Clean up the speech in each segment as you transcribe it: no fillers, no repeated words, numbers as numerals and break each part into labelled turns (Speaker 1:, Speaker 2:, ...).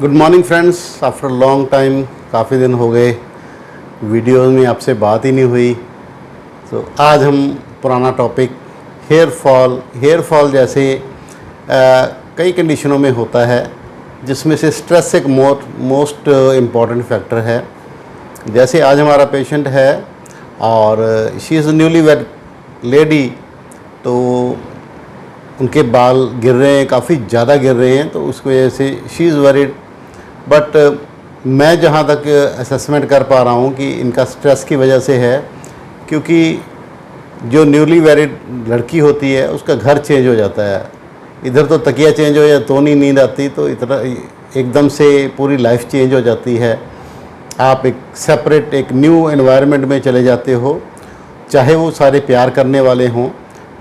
Speaker 1: Good morning friends. After long time, काफ़ी दिन हो गए वीडियोस में आपसे बात ही नहीं हुई। तो आज हम पुराना टॉपिक हेयर फॉल जैसे कई कंडीशनों में होता है, जिसमें से स्ट्रेस एक मोस्ट इम्पॉर्टेंट फैक्टर है। जैसे आज हमारा पेशेंट है और she is newly wed lady, तो उनके बाल गिर रहे हैं, काफ़ी ज़्यादा गिर रहे हैं, तो उसकी वजह से शी इज़ वरीड। बट मैं जहाँ तक असेसमेंट कर पा रहा हूँ कि इनका स्ट्रेस की वजह से है, क्योंकि जो न्यूली मैरिड लड़की होती है उसका घर चेंज हो जाता है। इधर तो तकिया चेंज हो जाए तो नहीं नींद आती, तो इतना एकदम से पूरी लाइफ चेंज हो जाती है। आप एक सेपरेट एक न्यू एनवायरनमेंट में चले जाते हो, चाहे वो सारे प्यार करने वाले हों,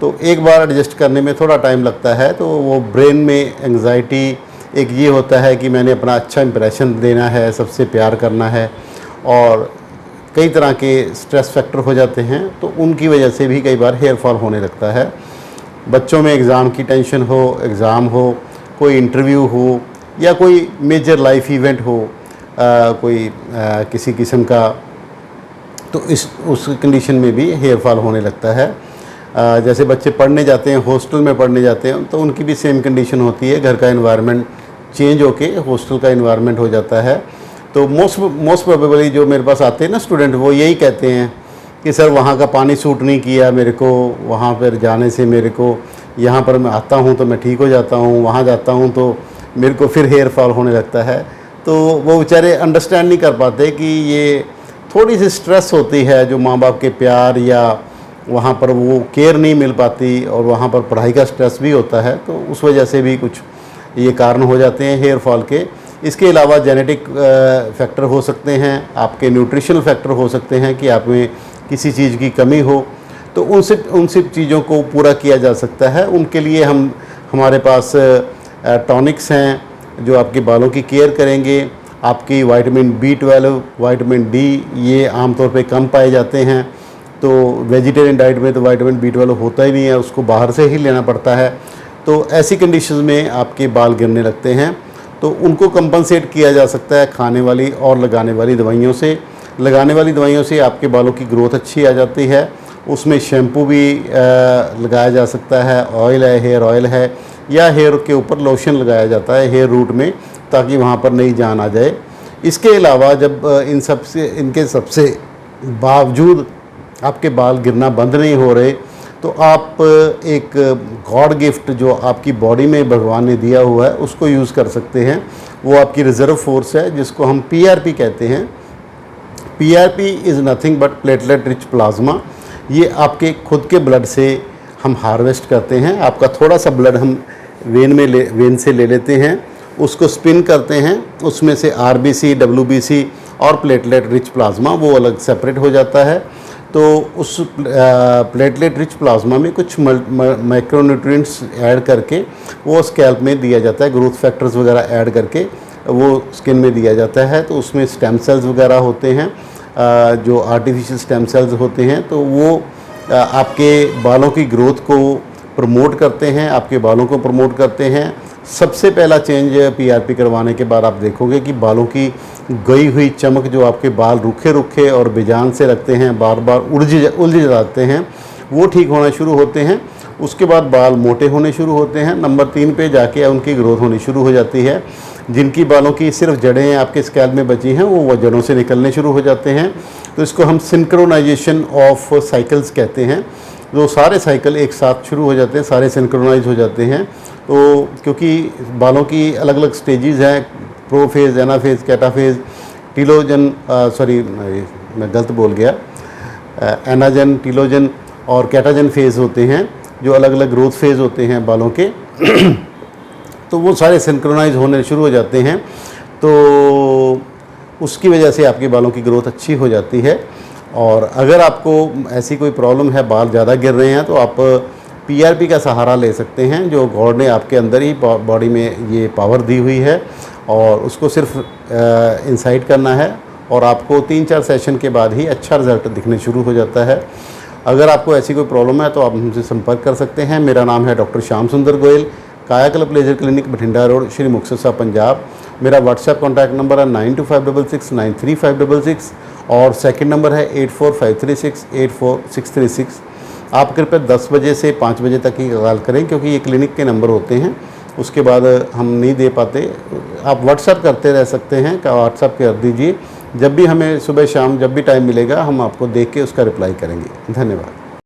Speaker 1: तो एक बार एडजस्ट करने में थोड़ा टाइम लगता है। तो वो ब्रेन में एंग्जाइटी, एक ये होता है कि मैंने अपना अच्छा इंप्रेशन देना है, सबसे प्यार करना है, और कई तरह के स्ट्रेस फैक्टर हो जाते हैं, तो उनकी वजह से भी कई बार हेयर फॉल होने लगता है। बच्चों में एग्ज़ाम की टेंशन हो, एग्ज़ाम हो, कोई इंटरव्यू हो, या कोई मेजर लाइफ इवेंट हो, किसी किस्म का, तो उस कंडीशन में भी हेयर फॉल होने लगता है। जैसे बच्चे पढ़ने जाते हैं, हॉस्टल में पढ़ने जाते हैं, तो उनकी भी सेम कंडीशन होती है। घर का एनवायरनमेंट चेंज होके हॉस्टल का एनवायरनमेंट हो जाता है। तो मोस्ट प्रोबेबली जो मेरे पास आते हैं ना स्टूडेंट, वो यही कहते हैं कि सर वहाँ का पानी सूट नहीं किया मेरे को, वहाँ पर जाने से मेरे को, यहाँ पर मैं आता हूँ तो मैं ठीक हो जाता हूँ, वहाँ जाता हूँ तो मेरे को फिर हेयर फॉल होने लगता है। तो वो बेचारे अंडरस्टैंड नहीं कर पाते कि ये थोड़ी सी स्ट्रेस होती है, जो माँ बाप के प्यार या वहाँ पर वो केयर नहीं मिल पाती, और वहाँ पर पढ़ाई का स्ट्रेस भी होता है, तो उस वजह से भी कुछ ये कारण हो जाते हैं हेयर फॉल के। इसके अलावा जेनेटिक फैक्टर हो सकते हैं, आपके न्यूट्रिशनल फैक्टर हो सकते हैं कि आप में किसी चीज़ की कमी हो, तो उन सब चीज़ों को पूरा किया जा सकता है। उनके लिए हमारे पास टॉनिक्स हैं जो आपके बालों की केयर करेंगे। आपकी विटामिन B12, विटामिन D ये आमतौर पे कम पाए जाते हैं, तो वेजिटेरियन डाइट में तो विटामिन B12 होता ही नहीं है, उसको बाहर से ही लेना पड़ता है। तो ऐसी कंडीशंस में आपके बाल गिरने लगते हैं, तो उनको कंपनसेट किया जा सकता है खाने वाली और लगाने वाली दवाइयों से। लगाने वाली दवाइयों से आपके बालों की ग्रोथ अच्छी आ जाती है। उसमें शैम्पू भी लगाया जा सकता है, ऑयल है, हेयर ऑयल है, या हेयर के ऊपर लोशन लगाया जाता है हेयर रूट में, ताकि वहाँ पर नई जान आ जाए। इसके अलावा जब इनके सबसे बावजूद आपके बाल गिरना बंद नहीं हो रहे, तो आप एक गॉड गिफ्ट जो आपकी बॉडी में भगवान ने दिया हुआ है उसको यूज़ कर सकते हैं। वो आपकी रिज़र्व फोर्स है, जिसको हम PRP कहते हैं। PRP is nothing but platelet rich plasma. ये आपके खुद के ब्लड से हम हार्वेस्ट करते हैं। आपका थोड़ा सा ब्लड हम वेन से ले लेते हैं, उसको स्पिन करते हैं, उसमें से RBC, WBC और प्लेटलेट रिच प्लाज्मा वो अलग सेपरेट हो जाता है। तो उस प्लेटलेट रिच प्लाज्मा में कुछ माइक्रोन्यूट्रिएंट्स ऐड करके वो स्कैल्प में दिया जाता है, ग्रोथ फैक्टर्स वगैरह ऐड करके वो स्किन में दिया जाता है। तो उसमें स्टेम सेल्स वगैरह होते हैं, जो आर्टिफिशियल स्टेम सेल्स होते हैं, तो वो आपके बालों की ग्रोथ को प्रमोट करते हैं, आपके बालों को प्रमोट करते हैं। सबसे पहला चेंज PRP करवाने के बाद आप देखोगे कि बालों की गई हुई चमक, जो आपके बाल रूखे रूखे और बेजान से लगते हैं, बार बार उलझ जाते हैं, वो ठीक होना शुरू होते हैं। उसके बाद बाल मोटे होने शुरू होते हैं। नंबर 3 पे जाके उनकी ग्रोथ होनी शुरू हो जाती है। जिनकी बालों की सिर्फ जड़ें आपके स्कैल्प में बची हैं, वो जड़ों से निकलने शुरू हो जाते हैं। तो इसको हम सिंक्रोनाइजेशन ऑफ साइकिल्स कहते हैं। जो सारे साइकिल एक साथ शुरू हो जाते हैं, सारे सिंक्रोनाइज हो जाते हैं। तो क्योंकि बालों की अलग अलग स्टेजेस हैं, प्रोफेज, एनाफेज, कैटाफेज, टीलोजन, मैं गलत बोल गया, एनाजन, टीलोजन और कैटाजन फेज़ होते हैं, जो अलग अलग ग्रोथ फेज़ होते हैं बालों के। तो वो सारे सिंक्रोनाइज होने शुरू हो जाते हैं, तो उसकी वजह से आपके बालों की ग्रोथ अच्छी हो जाती है। और अगर आपको ऐसी कोई प्रॉब्लम है, बाल ज़्यादा गिर रहे हैं, तो आप PRP का सहारा ले सकते हैं, जो गॉड ने आपके अंदर ही बॉडी में ये पावर दी हुई है, और उसको सिर्फ इंसाइट करना है, और आपको 3-4 सेशन के बाद ही अच्छा रिज़ल्ट दिखने शुरू हो जाता है। अगर आपको ऐसी कोई प्रॉब्लम है तो आप हमसे संपर्क कर सकते हैं। मेरा नाम है doctor Shyam Sundar Goyal. Kayakalp laser clinic Bathinda road, Shri Muktsar Sahib, Punjab. मेरा व्हाट्सएप कॉन्टैक्ट नंबर है 9256693566 और सेकंड नंबर है 8453684636। आप कृपया 10 बजे से 5 बजे तक ही कॉल करें, क्योंकि ये क्लिनिक के नंबर होते हैं, उसके बाद हम नहीं दे पाते। आप व्हाट्सएप करते रह सकते हैं, व्हाट्सएप कर दीजिए। जब भी हमें सुबह शाम जब भी टाइम मिलेगा हम आपको देख के उसका रिप्लाई करेंगे। धन्यवाद।